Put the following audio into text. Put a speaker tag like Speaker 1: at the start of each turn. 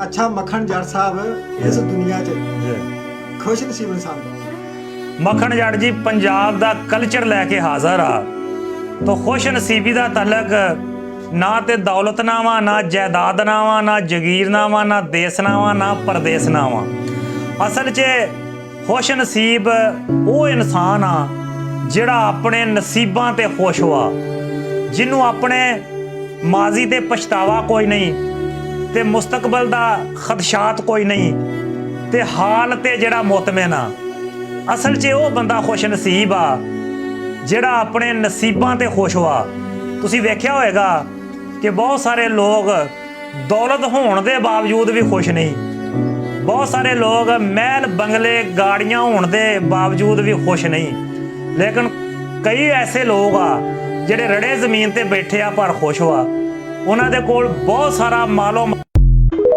Speaker 1: अच्छा मक्खन जट साहब इस दुनिया च खुश नसीब इंसान
Speaker 2: मक्खन जट जी पंजाब दा कल्चर लैके हाज़र आ तो खुश नसीबी दा तलक ना ते दौलत ना वा ना जायदाद ना वा ना जगीर ना वा ना देस ना वा ना परदेस ना वा। असल च खुश नसीब वो इंसान आ जिहड़ा अपने नसीबां ते खुश हुआ, जिन्हों अपने माजी ते पछतावा कोई नहीं ते मुस्तकबल दा खदशात कोई नहीं ते हाल ते जिहड़ा मुतमिन आ। असल च वो बंदा खुश नसीब आ जिहड़ा अपने नसीबां ते खुश हुआ। तुसीं वेख्या होएगा कि बहुत सारे लोग दौलत होने के बावजूद भी खुश नहीं, बहुत सारे लोग महल बंगले गाड़ियां होने के बावजूद भी खुश नहीं, लेकिन कई ऐसे लोग आ जिहड़े रड़े जमीन ते बैठे आ पर खुश हुआ। उन्हां दे कोल बहुत सारा मालो